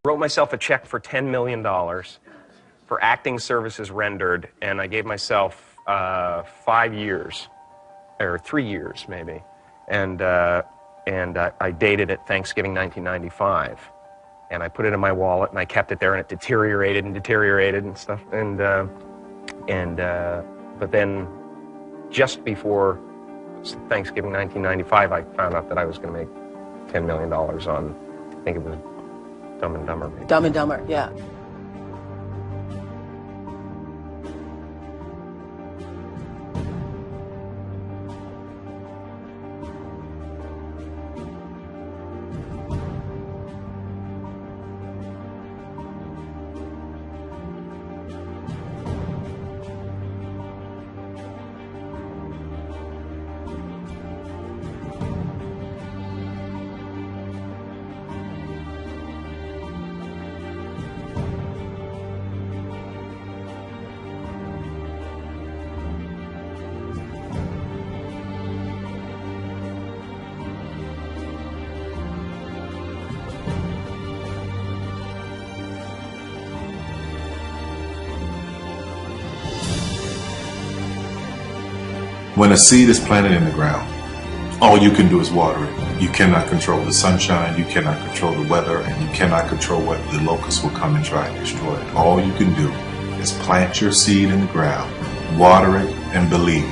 Wrote myself a check for $10 million for acting services rendered, and I gave myself 5 years, or 3 years maybe, and I dated it Thanksgiving 1995, and I put it in my wallet, and I kept it there, and it deteriorated and stuff, but then just before Thanksgiving 1995, I found out that I was going to make $10 million on, I think it was Dumb and Dumber. Maybe. Dumb and Dumber, yeah. When a seed is planted in the ground, all you can do is water it. You cannot control the sunshine, you cannot control the weather, and you cannot control whether the locusts will come and try and destroy it. All you can do is plant your seed in the ground, water it, and believe.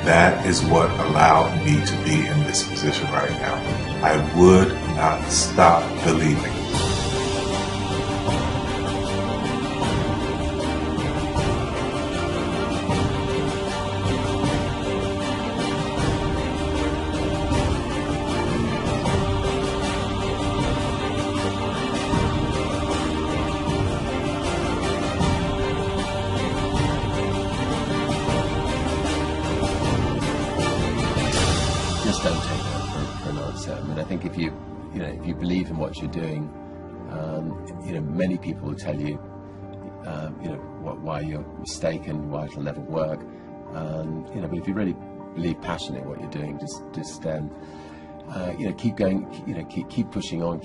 That is what allowed me to be in this position right now. I would not stop believing. Don't take that for an answer. I mean, I think if you believe in what you're doing, many people will tell you, why you're mistaken, why it'll never work. But if you really believe passionately in what you're doing, just keep going, keep pushing on,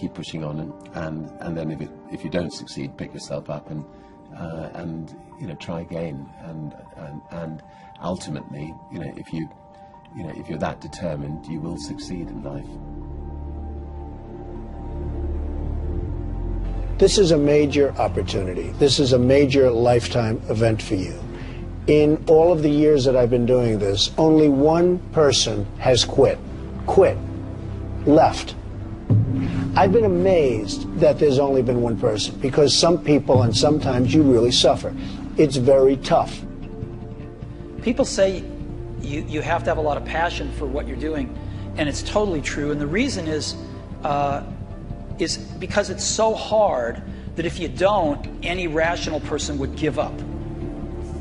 and then if you don't succeed, pick yourself up and try again, and ultimately, if you're that determined, you will succeed in life. This is a major opportunity. This is a major lifetime event for you. In all of the years that I've been doing this, only one person has quit, left. I've been amazed that there's only been one person, because some people, and sometimes you really suffer. It's very tough. People say you have to have a lot of passion for what you're doing, and it's totally true. And the reason is because it's so hard that if you don't, any rational person would give up.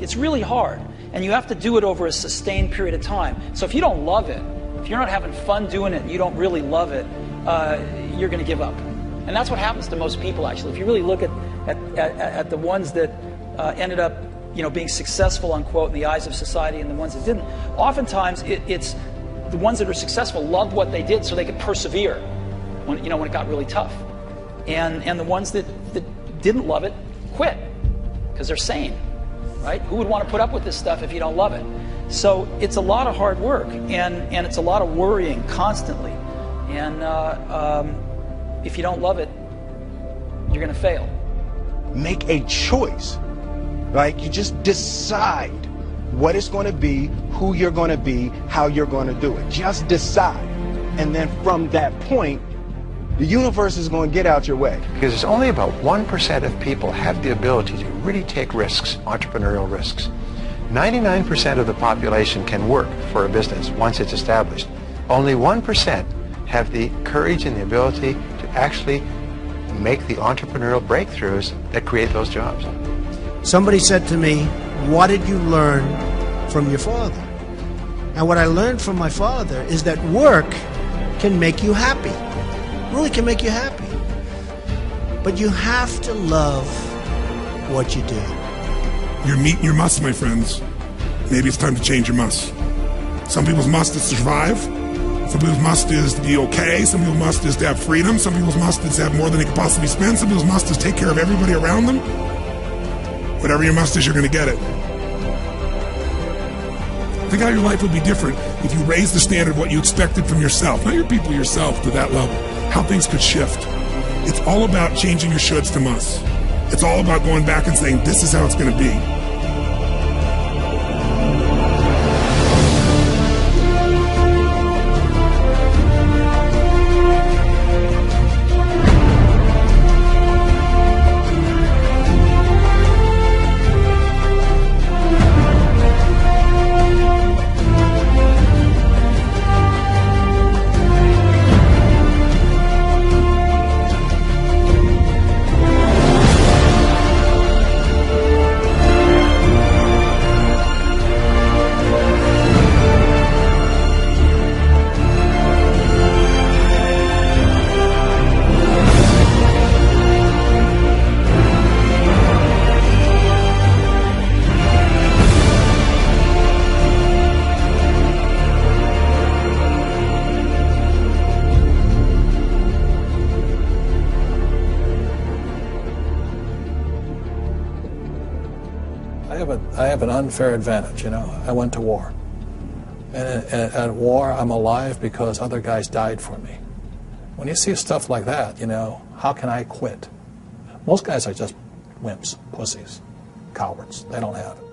It's really hard, and you have to do it over a sustained period of time. So if you don't love it, if you're not having fun doing it, and you don't really love it, you're going to give up. And that's what happens to most people, actually. If you really look at the ones that ended up being successful, unquote, in the eyes of society, and the ones that didn't, oftentimes it's the ones that are successful loved what they did so they could persevere when it got really tough. And the ones that didn't love it quit because they're sane, right? Who would want to put up with this stuff if you don't love it? So it's a lot of hard work, and it's a lot of worrying constantly. And if you don't love it, you're going to fail. Make a choice. Like, you just decide what it's going to be, who you're going to be, how you're going to do it. Just decide. And then from that point, the universe is going to get out your way. Because it's only about 1% of people have the ability to really take risks, entrepreneurial risks. 99% of the population can work for a business once it's established. Only 1% have the courage and the ability to actually make the entrepreneurial breakthroughs that create those jobs. Somebody said to me, what did you learn from your father? And what I learned from my father is that work can make you happy. Really can make you happy. But you have to love what you do. You're meeting your must, my friends. Maybe it's time to change your must. Some people's must is to survive. Some people's must is to be okay. Some people's must is to have freedom. Some people's must is to have more than they can possibly spend. Some people's must is take care of everybody around them. Whatever your must is, you're going to get it. Think how your life would be different if you raised the standard of what you expected from yourself, not your people, yourself, to that level. How things could shift. It's all about changing your shoulds to musts. It's all about going back and saying, this is how it's going to be. I have an unfair advantage, you know. I went to war. And at war, I'm alive because other guys died for me. When you see stuff like that, you know, how can I quit? Most guys are just wimps, pussies, cowards. They don't have it.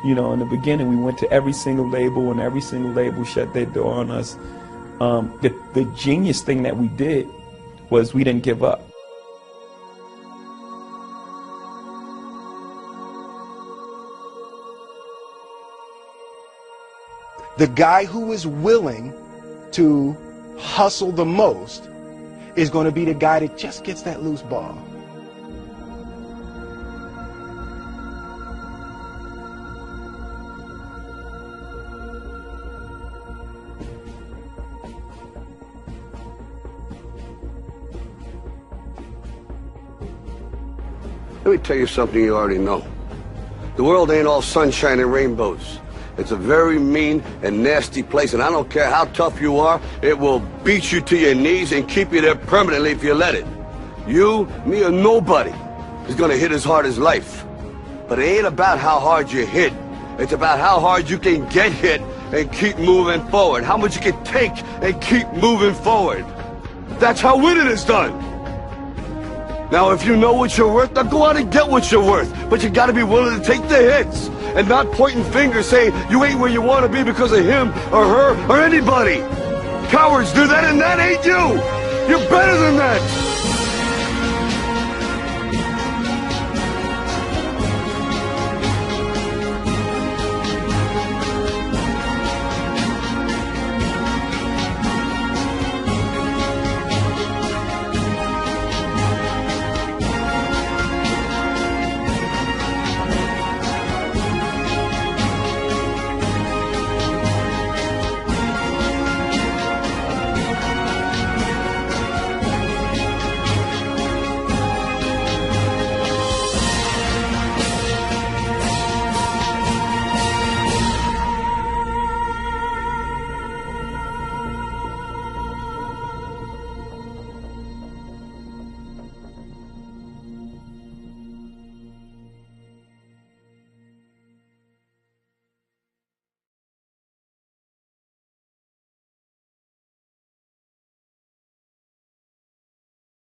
You know, in the beginning, we went to every single label, and every single label shut their door on us. The genius thing that we did was we didn't give up. The guy who is willing to hustle the most is going to be the guy that just gets that loose ball. Let me tell you something you already know. The world ain't all sunshine and rainbows. It's a very mean and nasty place, and I don't care how tough you are, it will beat you to your knees and keep you there permanently if you let it. You, me, or nobody is gonna hit as hard as life. But it ain't about how hard you hit. It's about how hard you can get hit and keep moving forward. How much you can take and keep moving forward. That's how winning is done. Now, if you know what you're worth, now go out and get what you're worth. But you gotta be willing to take the hits and not pointing fingers saying you ain't where you want to be because of him or her or anybody. Cowards do that, and that ain't you. You're better than that.